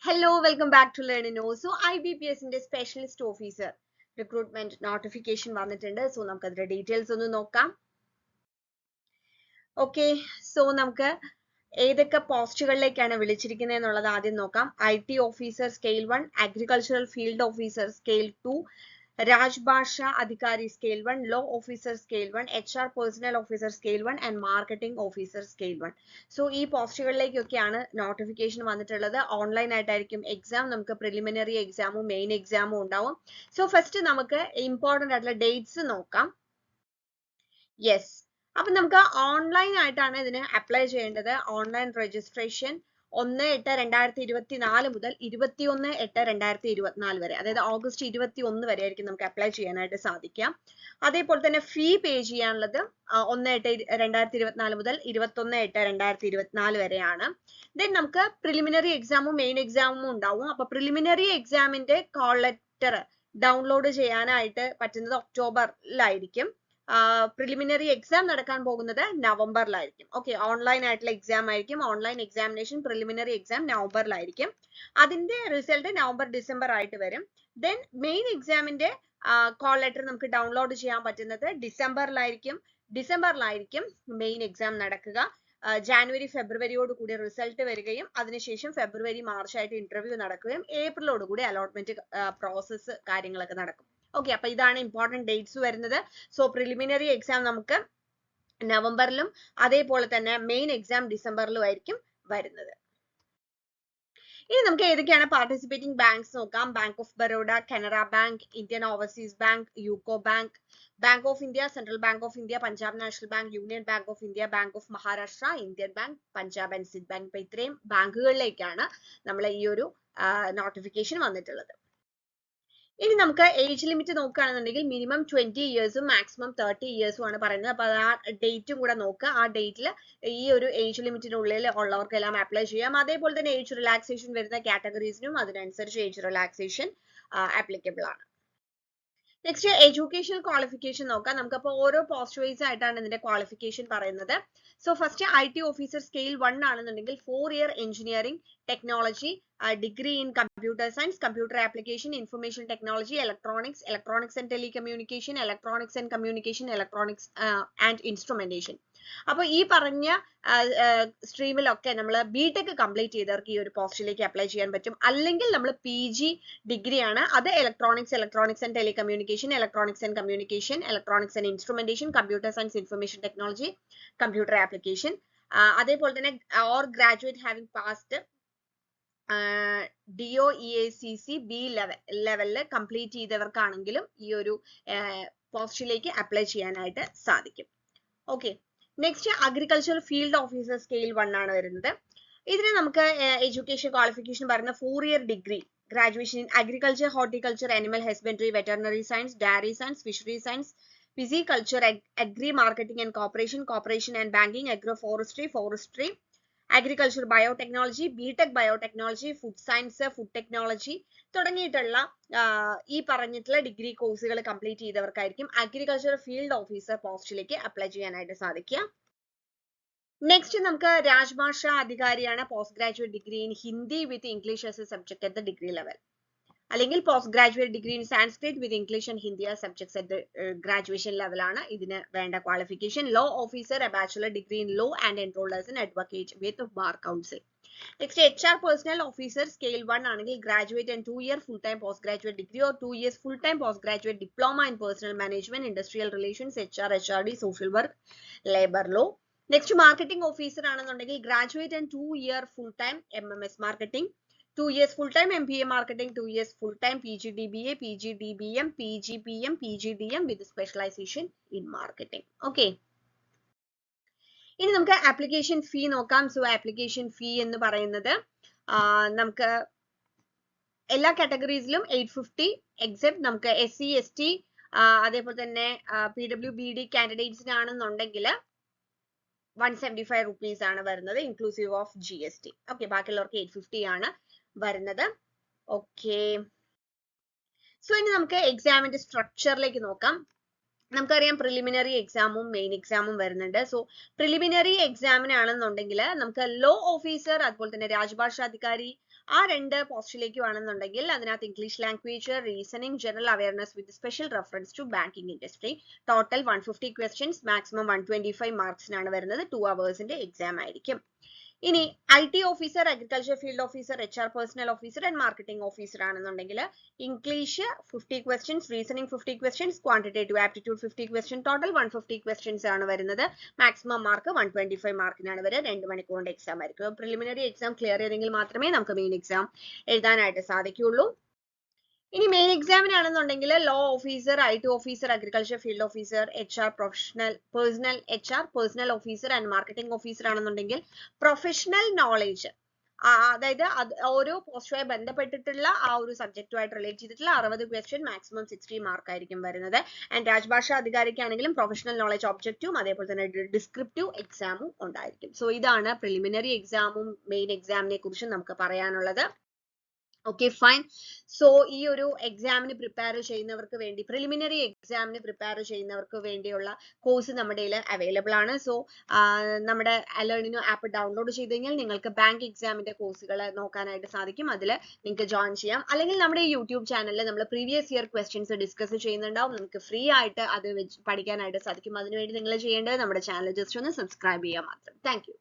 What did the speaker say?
Hello, welcome back to Learn Know. So, IBPS in the Specialist Officer Recruitment Notification വന്നിട്ടുണ്ട്. So, നമുക്ക് അതിന്റെ details ഒന്ന് നോക്കാം. Okay, so നമുക്ക് ഏതൊക്കെ പോസ്റ്റുകളിലേക്കാണ് വിളിച്ചിരിക്കുന്നത് എന്നുള്ളത് ആദ്യം നോക്കാം. IT officer scale 1, agricultural field officer scale 2, Rajbhasha Adhikari Scale 1, Law Officer Scale 1, HR Personnel Officer Scale 1 and Marketing Officer Scale 1. So, ഈ പോസ്റ്റുകളിലേക്കൊക്കെയാണ് നോട്ടിഫിക്കേഷൻ വന്നിട്ടുള്ളത്. ഓൺലൈൻ ആയിട്ടായിരിക്കും എക്സാം. നമുക്ക് പ്രിലിമിനറി എക്സാമും മെയിൻ എക്സാമും ഉണ്ടാവും. സോ ഫസ്റ്റ് നമുക്ക് ഇമ്പോർട്ടൻ്റ് ആയിട്ടുള്ള ഡേറ്റ്സ് നോക്കാം. യെസ്, അപ്പൊ നമുക്ക് ഓൺലൈൻ ആയിട്ടാണ് ഇതിന് അപ്ലൈ ചെയ്യേണ്ടത്. ഓൺലൈൻ രജിസ്ട്രേഷൻ 1/8/2024 മുതൽ 21/8/2024 വരെ, അതായത് ഓഗസ്റ്റ് 21 വരെ ആയിരിക്കും നമുക്ക് അപ്ലൈ ചെയ്യാനായിട്ട് സാധിക്കാം. അതേപോലെ തന്നെ ഫീ പേ ചെയ്യാനുള്ളത് 1/8/2024 മുതൽ 21/8/2024 വരെയാണ്. ദെൻ നമുക്ക് പ്രിലിമിനറി എക്സാമും മെയിൻ എക്സാമും ഉണ്ടാവും. അപ്പൊ പ്രിലിമിനറി എക്സാമിന്റെ കോൾ ലെറ്റർ ഡൗൺലോഡ് ചെയ്യാനായിട്ട് പറ്റുന്നത് ഒക്ടോബറിലായിരിക്കും. പ്രിലിമിനറി എക്സാം നടക്കാൻ പോകുന്നത് നവംബറിലായിരിക്കും. ഓക്കെ, ഓൺലൈൻ ആയിട്ടുള്ള എക്സാം ആയിരിക്കും. ഓൺലൈൻ എക്സാമിനേഷൻ പ്രിലിമിനറി എക്സാം നവംബറിലായിരിക്കും. അതിന്റെ റിസൾട്ട് നവംബർ ഡിസംബർ ആയിട്ട് വരും. ദെൻ മെയിൻ എക്സാമിന്റെ കോൾ ലെറ്റർ നമുക്ക് ഡൗൺലോഡ് ചെയ്യാൻ പറ്റുന്നത് ഡിസംബറിലായിരിക്കും മെയിൻ എക്സാം നടക്കുക. ജാനുവരി ഫെബ്രുവരിയോട് കൂടി റിസൾട്ട് വരികയും അതിനുശേഷം ഫെബ്രുവരി മാർച്ച് ആയിട്ട് ഇന്റർവ്യൂ നടക്കുകയും ഏപ്രിലോട് കൂടി അലോട്ട്മെന്റ് പ്രോസസ്സ് കാര്യങ്ങളൊക്കെ നടക്കും. ഓക്കെ, അപ്പൊ ഇതാണ് ഇമ്പോർട്ടന്റ് ഡേറ്റ്സ് വരുന്നത്. സോ പ്രിലിമിനറി എക്സാം നമുക്ക് നവംബറിലും അതേപോലെ തന്നെ മെയിൻ എക്സാം ഡിസംബറിലും ആയിരിക്കും വരുന്നത്. ഇനി നമുക്ക് ഏതൊക്കെയാണ് പാർട്ടിസിപ്പേറ്റിംഗ് ബാങ്ക്സ് നോക്കാം. Bank of Baroda, Canara bank, Indian overseas bank, UCO bank, bank of India, central bank of India, Punjab national bank, union bank of India, bank of Maharashtra, Indian bank, Punjab and Sindh bank. ഇപ്പൊ ഇത്രയും ബാങ്കുകളിലേക്കാണ് നമ്മൾ ഈ ഒരു നോട്ടിഫിക്കേഷൻ വന്നിട്ടുള്ളത്. ഇനി നമുക്ക് ഏജ് ലിമിറ്റ് നോക്കുകയാണെന്നുണ്ടെങ്കിൽ മിനിമം 20 ഇയേഴ്സും മാക്സിമം 30 ഇയേഴ്സും ആണ് പറയുന്നത്. അപ്പൊ ആ ഡേറ്റും കൂടെ നോക്കുക. ആ ഡേറ്റിൽ ഈ ഒരു ഏജ് ലിമിറ്റിനുള്ളിൽ ഉള്ളവർക്കെല്ലാം അപ്ലൈ ചെയ്യാം. അതേപോലെ തന്നെ ഏജ് റിലാക്സേഷൻ വരുന്ന കാറ്റഗറീസിനും അതിനനുസരിച്ച് ഏജ് റിലാക്സേഷൻ ആപ്ലിക്കബിൾ ആണ്. നെക്സ്റ്റ് എഡ്യൂക്കേഷൻ ക്വാളിഫിക്കേഷൻ നോക്കാം. നമുക്കപ്പോൾ ഓരോ പോസ്റ്റ് വൈസ് ആയിട്ടാണ് ഇതിന്റെ ക്വാളിഫിക്കേഷൻ പറയുന്നത്. So first IT officer scale 1 ആണെന്നുണ്ടെങ്കിൽ 4 year engineering technology, degree in computer science, computer application, information technology, electronics and telecommunication, electronics and communication, electronics and instrumentation. അപ്പൊ ഈ പറഞ്ഞ സ്ട്രീമിലൊക്കെ നമ്മൾ ബിടെക് കംപ്ലീറ്റ് ചെയ്തവർക്ക് ഈ ഒരു പോസ്റ്റിലേക്ക് അപ്ലൈ ചെയ്യാൻ പറ്റും. അല്ലെങ്കിൽ നമ്മൾ PG ഡിഗ്രി ആണ്, അത് electronics and telecommunication, electronics and instrumentation, computer science, information technology, computer application. അതേപോലെ തന്നെ or graduate having passed DOEACC B ലെവലിൽ കംപ്ലീറ്റ് ചെയ്തവർക്കാണെങ്കിലും ഈ ഒരു പോസ്റ്റിലേക്ക് അപ്ലൈ ചെയ്യാനായിട്ട് സാധിക്കും. Okay, next agriculture field officer scale 1 ആണ് വരുന്നത്. ഇതിന് നമുക്ക് എഡ്യൂക്കേഷൻ ക്വാളിഫിക്കേഷൻ പറയുന്ന 4 year degree graduation in agriculture, horticulture, animal husbandry, veterinary science, dairy science, fishery science, pisciculture, agri marketing and corporation and banking, agro forestry, agriculture biotechnology, B Tech biotechnology, food science, food technology തുടങ്ങിയിട്ടുള്ള ഈ പറഞ്ഞിട്ടുള്ള degree കോഴ്സുകൾ complete ചെയ്തവർക്കായിരിക്കും agriculture field officer പോസ്റ്റിലേക്ക് apply ചെയ്യാനായിട്ട് സാധിക്കുക. Next നമുക്ക് രാജ്ഭാഷ അധികാരിയാണ്, post graduate degree in Hindi with English as a subject at the degree level, അല്ലെങ്കിൽ post graduate degree in Sanskrit with English and Hindi as subjects at graduation ലെവലാണ് ഇതിന് വേണ്ട qualification. Law officer, a bachelor degree in law and enrolled as N advocate with bar council. Next HR personnel officer scale 1 ആണെങ്കിൽ graduate and 2 year full time post graduate degree or 2 years full time post graduate diploma in personnel management, industrial relations, HR, HRD, social work, labour law. Next marketing officer ആണെന്നുണ്ടെങ്കിൽ graduate and 2 year full time MMS marketing, 2 years full time MBA marketing, 2 years full time PGDBA, PGDBM, PGPM, PGDM with specialization in marketing. Okay. ഇനി നമുക്ക് application fee നോക്കാം. So application fee എന്ന് പറയുന്നത് നമുക്ക് എല്ലാ കാറ്റഗറീസിലും 850 except നമുക്ക് SC ST അതേപോലെ തന്നെ PWBD കാൻഡിഡേറ്റ്സിനാണെന്നുണ്ടെങ്കിൽ 175 rupees ആണ് വരുന്നത് ഇൻക്ലൂസീവ് ഓഫ് GST. ഓക്കെ, ബാക്കിയുള്ളവർക്ക് 850 ആണ് വരുന്നത്. ഓക്കെ, സോ ഇനി നമുക്ക് എക്സാമിന്റെ സ്ട്രക്ചറിലേക്ക് നോക്കാം. നമുക്കറിയാം പ്രിലിമിനറി എക്സാമും മെയിൻ എക്സാമും വരുന്നുണ്ട്. സോ പ്രിലിമിനറി എക്സാമിനാണെന്നുണ്ടെങ്കിൽ നമുക്ക് ലോ ഓഫീസർ, അതുപോലെ തന്നെ രാജ്ഭാഷ അധികാരി, ആ 2 പോസ്റ്റിലേക്ക് വേണമെന്നുണ്ടെങ്കിൽ അതിനകത്ത് English language, reasoning, general awareness with special reference to banking industry. Total 150 questions, maximum 125 മാർക്സിനാണ് വരുന്നത്. 2 hours എക്സാം ആയിരിക്കും. ഇനി IT officer, agriculture field officer, HR personnel officer and marketing officer ആണെന്നുണ്ടെങ്കിൽ English 50 questions, reasoning 50 questions, quantitative aptitude 50 question, total 150 questions ആണ് വരുന്നത്. Maximum mark 125 മാർക്കിനാണ് വരിക. 2 മണിക്കൂറിന്റെ എക്സാം ആയിരിക്കും. പ്രിലിമിനറി എക്സാം ക്ലിയർ ചെയ്തെങ്കിൽ മാത്രമേ നമുക്ക് മെയിൻ എക്സാം എഴുതാനായിട്ട് സാധിക്കുകയുള്ളൂ. ഇനി മെയിൻ എക്സാമിനാണെന്നുണ്ടെങ്കിൽ law officer, IT officer, agriculture field officer, HR personnel officer and marketing officer ആണെന്നുണ്ടെങ്കിൽ പ്രൊഫഷണൽ നോളേജ്, അതായത് ഓരോ പോസ്റ്റുമായി ബന്ധപ്പെട്ടിട്ടുള്ള ആ ഒരു സബ്ജക്റ്റുമായിട്ട് റിലേറ്റ് ചെയ്തിട്ടുള്ള 60 ക്വസ്റ്റ്യൻ, മാക്സിമം 60 മാർക്ക് ആയിരിക്കും വരുന്നത്. ആൻഡ് രാജ്ഭാഷ അധികാരിക്കാണെങ്കിലും പ്രൊഫഷണൽ നോളേജ് ഒബ്ജക്റ്റീവും അതേപോലെ തന്നെ ഡിസ്ക്രിപ്റ്റീവ് എക്സാമും ഉണ്ടായിരിക്കും. സോ ഇതാണ് പ്രിലിമിനറി എക്സാമും മെയിൻ എക്സാമിനെ കുറിച്ച് നമുക്ക് പറയാനുള്ളത്. Okay fine. സോ ഈ ഒരു എക്സാമിന് പ്രിപ്പയർ ചെയ്യുന്നവർക്ക് വേണ്ടി, പ്രിലിമിനറി എക്സാമിന് പ്രിപ്പയർ ചെയ്യുന്നവർക്ക് വേണ്ടിയുള്ള കോഴ്സ് നമ്മുടെ അവൈലബിൾ ആണ്. സോ നമ്മുടെ ലേണിനോ ആപ്പ് ഡൗൺലോഡ് ചെയ്ത് കഴിഞ്ഞാൽ നിങ്ങൾക്ക് ബാങ്ക് എക്സാമിന്റെ കോഴ്സുകൾ നോക്കാനായിട്ട് സാധിക്കും. അതിൽ നിങ്ങൾക്ക് ജോയിൻ ചെയ്യാം. അല്ലെങ്കിൽ നമ്മുടെ യൂട്യൂബ് ചാനലിൽ നമ്മൾ പ്രീവിയസ് ഇയർ ക്വസ്റ്റ്യൻസ് ഡിസ്കസ് ചെയ്യുന്നുണ്ടാവും. നിങ്ങൾക്ക് ഫ്രീ ആയിട്ട് അത് പഠിക്കാനായിട്ട് സാധിക്കും. അതിനുവേണ്ടി നിങ്ങൾ ചെയ്യേണ്ടത് നമ്മുടെ ചാനൽ ജസ്റ്റ് ഒന്ന് സബ്സ്ക്രൈബ് ചെയ്യാൻ മാത്രം. Thank you.